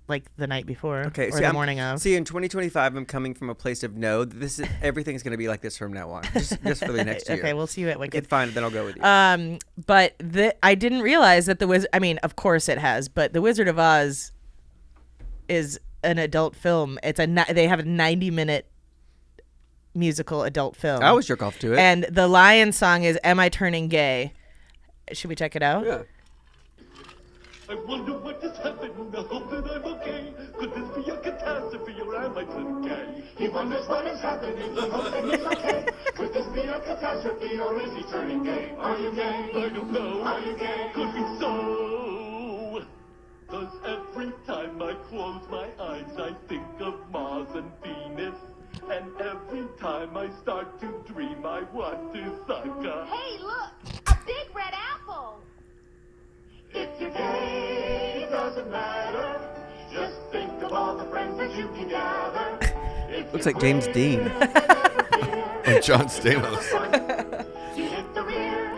[SPEAKER 6] like the night before or the morning of.
[SPEAKER 5] See, in 2025, I'm coming from a place of no. This is everything's going to be like this from now on, just for the next year.
[SPEAKER 6] Okay, we'll see you at Wicked.
[SPEAKER 5] Okay, fine, then I'll go with you.
[SPEAKER 6] But I didn't realize that the Wizard. I mean, of course it has, but the Wizard of Oz is an adult film. They have a 90-minute musical adult film.
[SPEAKER 5] I always jerk off to it.
[SPEAKER 6] And the Lion song is "Am I Turning Gay?" Should we check it out?
[SPEAKER 5] Yeah.
[SPEAKER 1] I wonder what is happening. I hope that I'm okay. Could this be a catastrophe or am I turning gay?
[SPEAKER 2] He wonders what is happening. He hopes that he's okay. Could this be a catastrophe or is he turning gay? Are you gay?
[SPEAKER 1] I don't know.
[SPEAKER 2] Are you gay?
[SPEAKER 1] Could be so. 'Cause every time I close my eyes, I think of Mars and Venus. And every time I start to dream, I want to suck a...
[SPEAKER 8] Hey, look! A big red apple!
[SPEAKER 2] If you're gay, it doesn't matter. Just think of all the friends that you can gather.
[SPEAKER 5] Looks like James Dean.
[SPEAKER 7] Or John Stamos.
[SPEAKER 2] You hit the rear.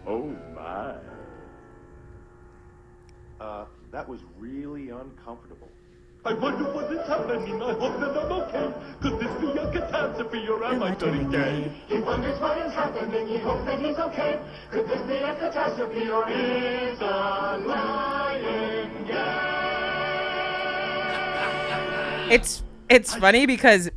[SPEAKER 9] Oh my. That was really uncomfortable.
[SPEAKER 1] I wonder what is happening. I hope that I'm okay. Could this be a catastrophe or am I turning gay?
[SPEAKER 2] He wonders what is happening. He hopes that he's okay. Could this be a catastrophe or is a lion gay?
[SPEAKER 6] It's funny because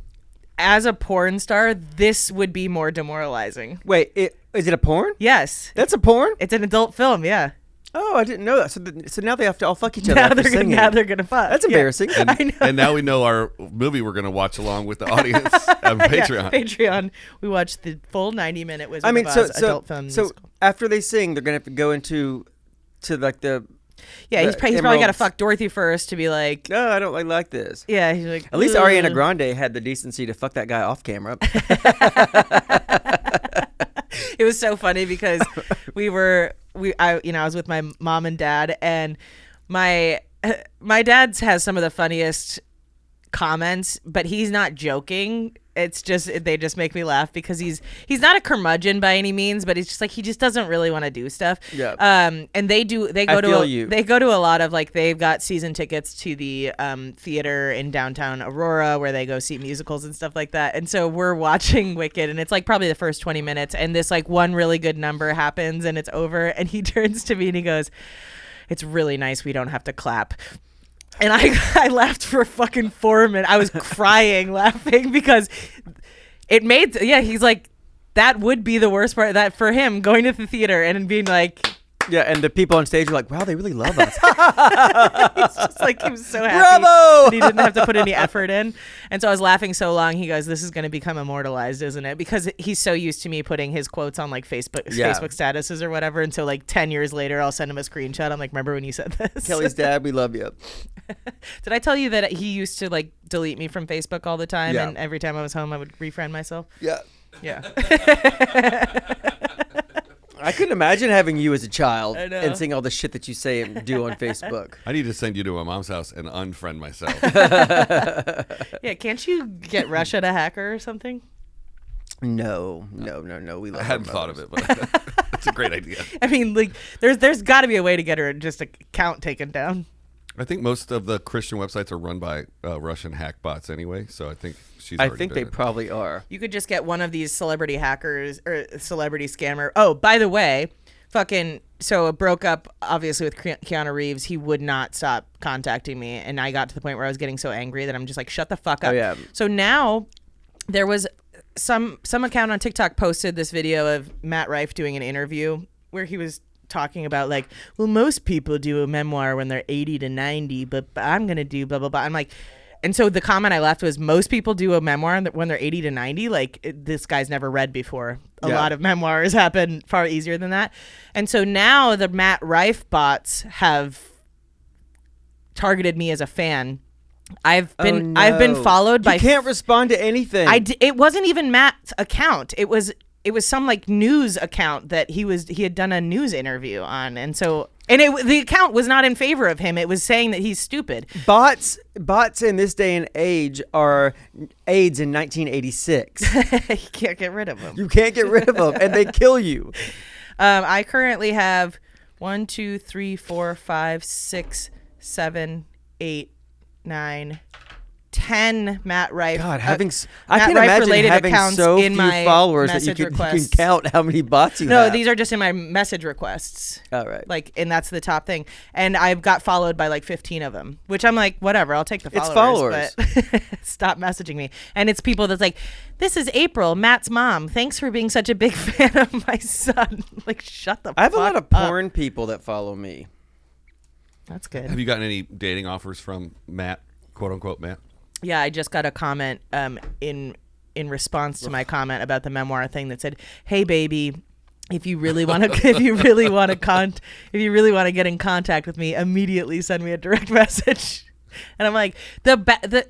[SPEAKER 6] as a porn star, this would be more demoralizing.
[SPEAKER 5] Wait, is it a porn?
[SPEAKER 6] Yes.
[SPEAKER 5] That's a porn?
[SPEAKER 6] It's an adult film, yeah.
[SPEAKER 5] Oh, I didn't know that. So now they have to all fuck each other. Now
[SPEAKER 6] they're gonna fuck.
[SPEAKER 5] That's embarrassing.
[SPEAKER 7] And, I know. And now we know our movie we're gonna watch along with the audience on Patreon.
[SPEAKER 6] Patreon. We watched the full 90-minute Wizard of Oz adult film musical.
[SPEAKER 5] After they sing, they're gonna have to go into like the.
[SPEAKER 6] Yeah, he's probably got to fuck Dorothy first to be like.
[SPEAKER 5] No, I don't like this.
[SPEAKER 6] Yeah, he's like.
[SPEAKER 5] At least Ariana Grande had the decency to fuck that guy off camera.
[SPEAKER 6] It was so funny because I was with my mom and dad, and my dad has some of the funniest comments, but he's not joking. It's just they just make me laugh because he's not a curmudgeon by any means, but it's just like he just doesn't really want to do stuff. Yeah. And they go to a lot of like they've got season tickets to the theater in downtown Aurora where they go see musicals and stuff like that. And so we're watching Wicked, and it's like probably the first 20 minutes, and this like one really good number happens and it's over, and he turns to me and he goes, "It's really nice we don't have to clap." And I laughed for a fucking 4 minutes. I was crying laughing because it made, he's like, that would be the worst part, that for him going to the theater and being like.
[SPEAKER 5] Yeah, and the people on stage were like, wow, they really love us.
[SPEAKER 6] He's just like, he was so happy.
[SPEAKER 5] Bravo!
[SPEAKER 6] That he didn't have to put any effort in. And so I was laughing so long, he goes, this is going to become immortalized, isn't it? Because he's so used to me putting his quotes on like Facebook statuses or whatever. And so like 10 years later, I'll send him a screenshot. I'm like, remember when you said this?
[SPEAKER 5] Kelly's dad, we love you.
[SPEAKER 6] Did I tell you that he used to like delete me from Facebook all the time? Yeah. And every time I was home, I would refriend myself?
[SPEAKER 5] Yeah.
[SPEAKER 6] Yeah.
[SPEAKER 5] I couldn't imagine having you as a child and seeing all the shit that you say and do on Facebook.
[SPEAKER 7] I need to send you to my mom's house and unfriend myself.
[SPEAKER 6] Yeah, can't you get Russia to hack her or something?
[SPEAKER 5] No. We love
[SPEAKER 7] I hadn't thought of it, but it's a great idea.
[SPEAKER 6] I mean, like, there's got to be a way to get her just account taken down.
[SPEAKER 7] I think most of the Christian websites are run by Russian hack bots anyway, so I think
[SPEAKER 5] I think they probably are.
[SPEAKER 6] You could just get one of these celebrity hackers or celebrity scammer. Oh, by the way, so it broke up obviously with Keanu Reeves. He would not stop contacting me, and I got to the point where I was getting so angry that I'm just like, shut the fuck up.
[SPEAKER 5] Oh, yeah.
[SPEAKER 6] So now there was some account on TikTok posted this video of Matt Rife doing an interview where he was talking about like, well, most people do a memoir when they're 80 to 90, but I'm gonna do blah blah blah. I'm like, and so the comment I left was, most people do a memoir when they're 80 to 90. Like, this guy's never read before. A lot of memoirs happen far easier than that. And so now the Matt Rife bots have targeted me as a fan. I've been followed by.
[SPEAKER 5] You can't respond to anything.
[SPEAKER 6] It wasn't even Matt's account. It was some like news account that he had done a news interview on, and so the account was not in favor of him. It was saying that he's stupid.
[SPEAKER 5] Bots in this day and age are AIDS in 1986.
[SPEAKER 6] You can't get rid of them.
[SPEAKER 5] You can't get rid of them, and they kill you.
[SPEAKER 6] I currently have 1, 2, 3, 4, 5, 6, 7, 8, 9, 10 Matt Rife.
[SPEAKER 5] God, I can imagine having so few followers that you can count how many bots you have.
[SPEAKER 6] No, these are just in my message requests.
[SPEAKER 5] All right.
[SPEAKER 6] Like, and that's the top thing. And I've got followed by like 15 of them, which I'm like, whatever, I'll take the followers. But stop messaging me. And it's people that's like, this is April, Matt's mom. Thanks for being such a big fan of my son. Like, shut the fuck up.
[SPEAKER 5] I have a lot of porn people that follow me.
[SPEAKER 6] That's good.
[SPEAKER 7] Have you gotten any dating offers from Matt, quote unquote Matt?
[SPEAKER 6] Yeah, I just got a comment in response to my comment about the memoir thing that said, "Hey baby, if you really want to get in contact with me, immediately send me a direct message." And I'm like, the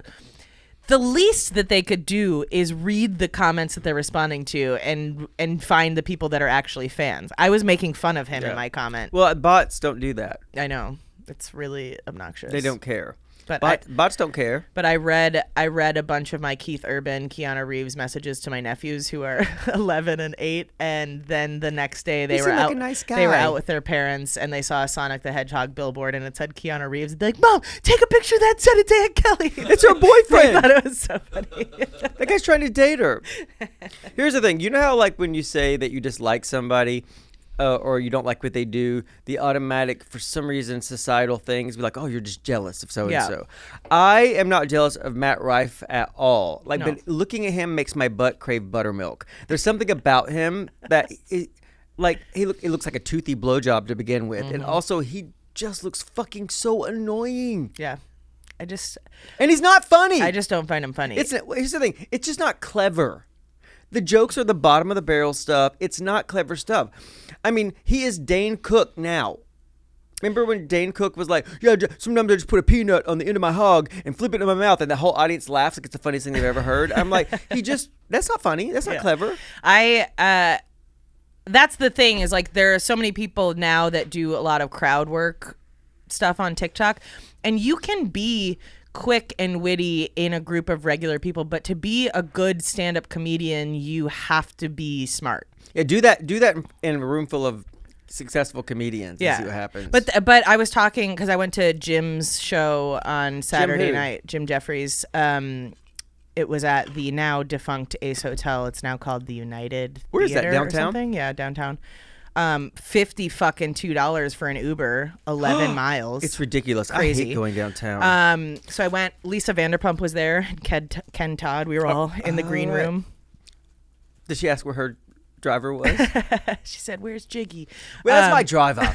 [SPEAKER 6] least that they could do is read the comments that they're responding to and find the people that are actually fans. I was making fun of him in my comment.
[SPEAKER 5] Well, bots don't do that.
[SPEAKER 6] I know. It's really obnoxious.
[SPEAKER 5] They don't care.
[SPEAKER 6] But
[SPEAKER 5] bots don't care.
[SPEAKER 6] But I read a bunch of my Keith Urban, Keanu Reeves messages to my nephews who are 11 and 8, and then the next day they were out.
[SPEAKER 5] Like a nice guy.
[SPEAKER 6] They were out with their parents, and they saw a Sonic the Hedgehog billboard, and it said Keanu Reeves. They're like, "Mom, take a picture of that. Send it to Aunt Kelly."
[SPEAKER 5] It's her boyfriend.
[SPEAKER 6] I thought it was so funny.
[SPEAKER 5] That guy's trying to date her. Here's the thing. You know how like when you say that you dislike somebody, or you don't like what they do, the automatic, for some reason, societal things be like, oh, you're just jealous of so-and-so. I am not jealous of Matt Rife at all. But looking at him makes my butt crave buttermilk. There's something about him that like it looks like a toothy blowjob to begin with, and also he just looks fucking so annoying.
[SPEAKER 6] Yeah.
[SPEAKER 5] And he's not funny.
[SPEAKER 6] I just don't find him funny.
[SPEAKER 5] Here's the thing. It's just not clever. The jokes are the bottom of the barrel stuff. It's not clever stuff. I mean, he is Dane Cook now. Remember when Dane Cook was like, yeah, sometimes I just put a peanut on the end of my hog and flip it in my mouth, and the whole audience laughs like it's the funniest thing they've ever heard. I'm like, that's not funny. That's not clever.
[SPEAKER 6] That's the thing is like there are so many people now that do a lot of crowd work stuff on TikTok, and you can be quick and witty in a group of regular people, but to be a good stand-up comedian, you have to be smart.
[SPEAKER 5] Yeah, do that in a room full of successful comedians.
[SPEAKER 6] Yeah,
[SPEAKER 5] and see what happens.
[SPEAKER 6] But I was talking because I went to Jim's show on Saturday night. Jim Jeffries. It was at the now defunct Ace Hotel. It's now called the United.
[SPEAKER 5] Where is that,
[SPEAKER 6] Theater or
[SPEAKER 5] downtown?
[SPEAKER 6] something? Yeah, downtown. $52 for an Uber, 11 miles.
[SPEAKER 5] It's ridiculous.
[SPEAKER 6] Crazy.
[SPEAKER 5] I hate going downtown.
[SPEAKER 6] So I went. Lisa Vanderpump was there. Ken Todd. We were all in the green room.
[SPEAKER 5] Did she ask where her driver was?
[SPEAKER 6] She said, "Where's Jiggy?"
[SPEAKER 5] Where's my driver?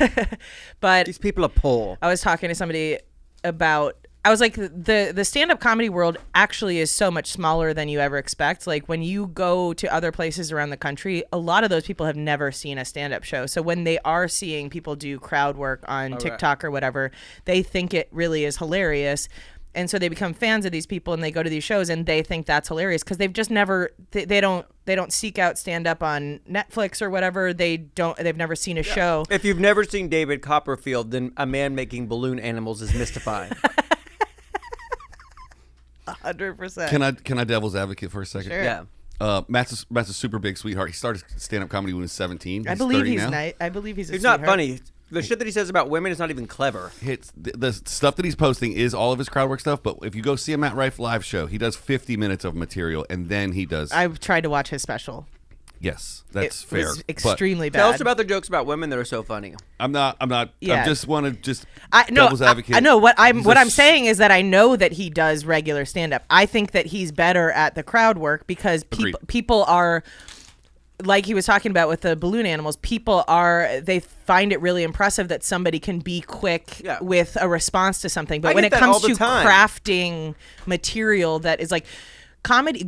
[SPEAKER 6] But
[SPEAKER 5] these people are poor.
[SPEAKER 6] I was talking to somebody about. I was like, the stand-up comedy world actually is so much smaller than you ever expect. Like when you go to other places around the country, a lot of those people have never seen a stand-up show. So when they are seeing people do crowd work on TikTok or whatever, they think it really is hilarious. And so they become fans of these people and they go to these shows and they think that's hilarious because they've just never they don't seek out stand up on Netflix or whatever. They've never seen a show.
[SPEAKER 5] If you've never seen David Copperfield, then a man making balloon animals is mystifying.
[SPEAKER 6] 100%.
[SPEAKER 7] Can I devil's advocate for a second?
[SPEAKER 6] Sure.
[SPEAKER 5] Yeah.
[SPEAKER 7] Matt's a super big sweetheart. He started stand up comedy when he was 17.
[SPEAKER 6] I believe
[SPEAKER 7] 30
[SPEAKER 6] he's
[SPEAKER 7] now.
[SPEAKER 6] nice. I believe he's
[SPEAKER 5] He's not funny. The shit that he says about women is not even clever.
[SPEAKER 7] The stuff that he's posting is all of his crowd work stuff, but if you go see a Matt Rife live show, he does 50 minutes of material and then he does.
[SPEAKER 6] I've tried to watch his special.
[SPEAKER 7] Yes, that's
[SPEAKER 6] It
[SPEAKER 7] fair.
[SPEAKER 6] was extremely bad.
[SPEAKER 5] Tell us about the jokes about women that are so funny.
[SPEAKER 7] I'm not.
[SPEAKER 6] Yeah.
[SPEAKER 7] I just want to just
[SPEAKER 6] No,
[SPEAKER 7] devil's advocate.
[SPEAKER 6] I know what I'm saying is that I know that he does regular stand up. I think that he's better at the crowd work because people are like he was talking about with the balloon animals. They find it really impressive that somebody can be quick with a response to something. But when it comes to crafting material that is like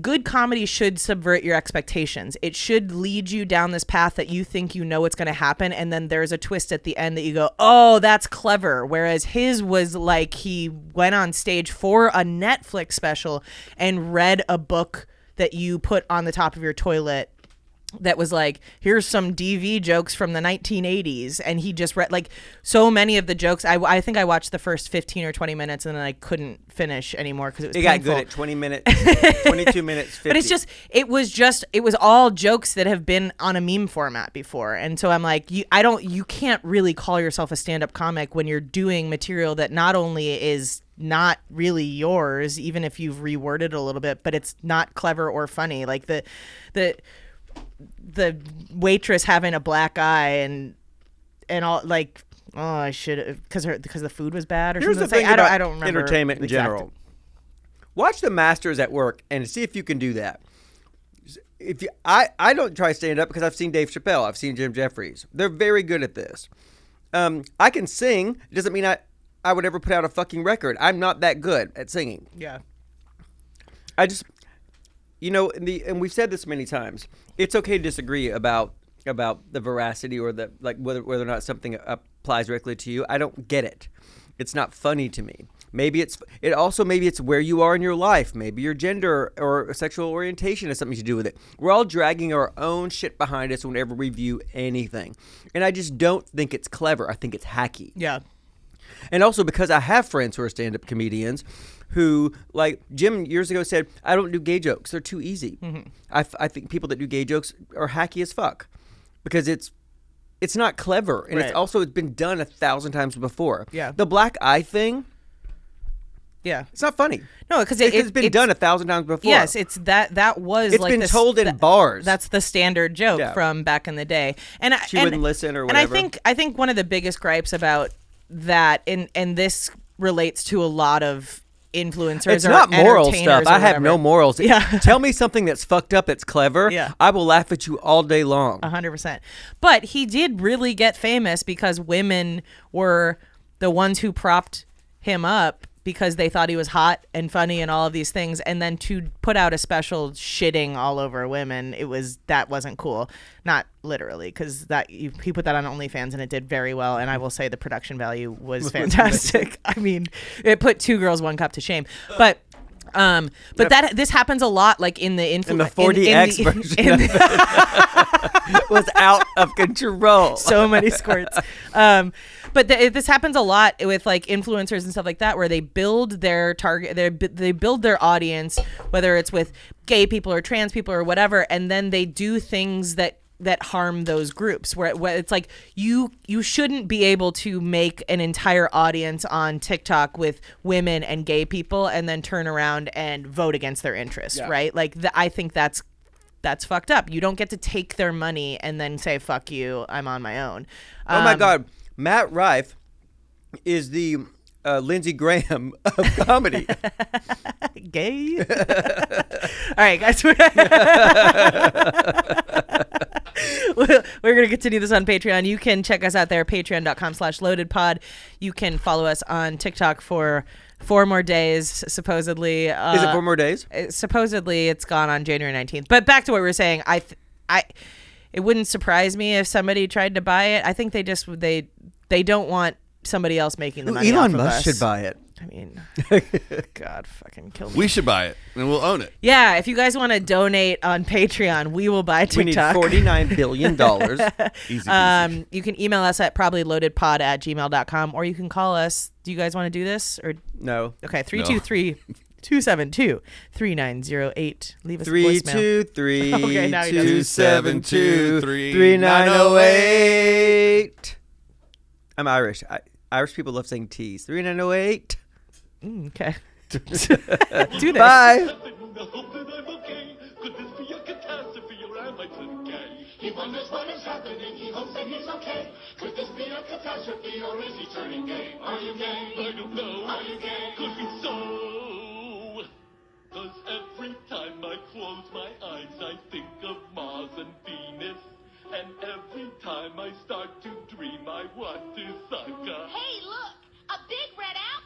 [SPEAKER 6] good comedy should subvert your expectations. It should lead you down this path that you think you know what's going to happen, and then there's a twist at the end that you go, oh, that's clever. Whereas his was like he went on stage for a Netflix special and read a book that you put on the top of your toilet that was like, here's some DV jokes from the 1980s. And he just read like so many of the jokes. I think I watched the first 15 or 20 minutes and then I couldn't finish anymore because it was painful.
[SPEAKER 5] Got good at 20 minutes, 22 minutes, 50.
[SPEAKER 6] But it was all jokes that have been on a meme format before. And so I'm like, you can't really call yourself a stand-up comic when you're doing material that not only is not really yours, even if you've reworded it a little bit, but it's not clever or funny. Like the waitress having a black eye and all like, oh, I should because the food was bad or
[SPEAKER 5] Here's
[SPEAKER 6] something.
[SPEAKER 5] The thing about
[SPEAKER 6] I don't remember
[SPEAKER 5] entertainment in general. Watch the masters at work and see if you can do that. I don't try stand up because I've seen Dave Chappelle, I've seen Jim Jeffries. They're very good at this. I can sing. It doesn't mean I would ever put out a fucking record. I'm not that good at singing.
[SPEAKER 6] Yeah.
[SPEAKER 5] I just, and we've said this many times. It's okay to disagree about the veracity or the whether or not something applies directly to you. I don't get it. It's not funny to me. Maybe it's where you are in your life. Maybe your gender or sexual orientation has something to do with it. We're all dragging our own shit behind us whenever we view anything, and I just don't think it's clever. I think it's hacky.
[SPEAKER 6] Yeah.
[SPEAKER 5] And also because I have friends who are stand-up comedians who, like Jim years ago said, I don't do gay jokes. They're too easy. Mm-hmm. I think people that do gay jokes are hacky as fuck because it's not clever. And it's been done 1,000 times before.
[SPEAKER 6] Yeah.
[SPEAKER 5] The black eye thing.
[SPEAKER 6] Yeah.
[SPEAKER 5] It's not funny.
[SPEAKER 6] No, because
[SPEAKER 5] it's been done 1,000 times before.
[SPEAKER 6] Yes, it's that was
[SPEAKER 5] it's
[SPEAKER 6] like
[SPEAKER 5] been told in bars.
[SPEAKER 6] That's the standard joke from back in the day. And
[SPEAKER 5] she wouldn't listen or whatever.
[SPEAKER 6] And I think one of the biggest gripes about that, and this relates to a lot of influencers
[SPEAKER 5] It's
[SPEAKER 6] or
[SPEAKER 5] not moral
[SPEAKER 6] entertainers
[SPEAKER 5] stuff.
[SPEAKER 6] or
[SPEAKER 5] I have no
[SPEAKER 6] whatever.
[SPEAKER 5] morals.
[SPEAKER 6] Yeah.
[SPEAKER 5] Tell me something that's fucked up that's clever.
[SPEAKER 6] Yeah.
[SPEAKER 5] I will laugh at you all day long.
[SPEAKER 6] 100%. But he did really get famous because women were the ones who propped him up because they thought he was hot and funny and all of these things. And then to put out a special shitting all over women, that wasn't cool. Not literally, because he put that on OnlyFans and it did very well. And I will say the production value was fantastic. I mean, it put 2 Girls, 1 Cup to shame. But this happens a lot, like in the
[SPEAKER 5] In the 40X version of it was out of control.
[SPEAKER 6] So many squirts. But this happens a lot with like influencers and stuff like that, where they build their target, they build their audience, whether it's with gay people or trans people or whatever, and then they do things that harm those groups. Where it's like you shouldn't be able to make an entire audience on TikTok with women and gay people and then turn around and vote against their interests, right? Like I think that's fucked up. You don't get to take their money and then say "fuck you, I'm on my own."
[SPEAKER 5] Oh my God. Matt Rife is the Lindsey Graham of comedy.
[SPEAKER 6] Gay. All right, guys. We're going to continue this on Patreon. You can check us out there, patreon.com/loadedpod. You can follow us on TikTok for 4 more days, supposedly.
[SPEAKER 5] Is it 4 more days?
[SPEAKER 6] Supposedly, it's gone on January 19th. But back to what we were saying, it wouldn't surprise me if somebody tried to buy it. I think they don't want somebody else making the money.
[SPEAKER 5] Elon
[SPEAKER 6] off of
[SPEAKER 5] Musk
[SPEAKER 6] us.
[SPEAKER 5] should buy it.
[SPEAKER 6] I mean, God, fucking kill me.
[SPEAKER 7] We should buy it and we'll own it.
[SPEAKER 6] Yeah, if you guys want to donate on Patreon, we will buy TikTok.
[SPEAKER 5] We need $49 billion.
[SPEAKER 7] Easy peasy.
[SPEAKER 6] You can email us at probablyloadedpod@gmail.com, or you can call us. Do you guys want to do this or
[SPEAKER 5] No.
[SPEAKER 6] Okay, 323-272-3908. Leave us a voicemail.
[SPEAKER 5] 323-272-3908. I'm Irish. Irish people love saying T's. 3908.
[SPEAKER 6] Okay. Do this.
[SPEAKER 5] Bye.
[SPEAKER 1] I hope that I'm okay. Could this be a catastrophe or am I just gay?
[SPEAKER 2] He wonders what is happening. He hopes that he's okay. Could this be a catastrophe or is he turning gay? Are you gay?
[SPEAKER 1] I don't know.
[SPEAKER 2] Are you gay?
[SPEAKER 1] Could be so. 'Cause every time I close my eyes, I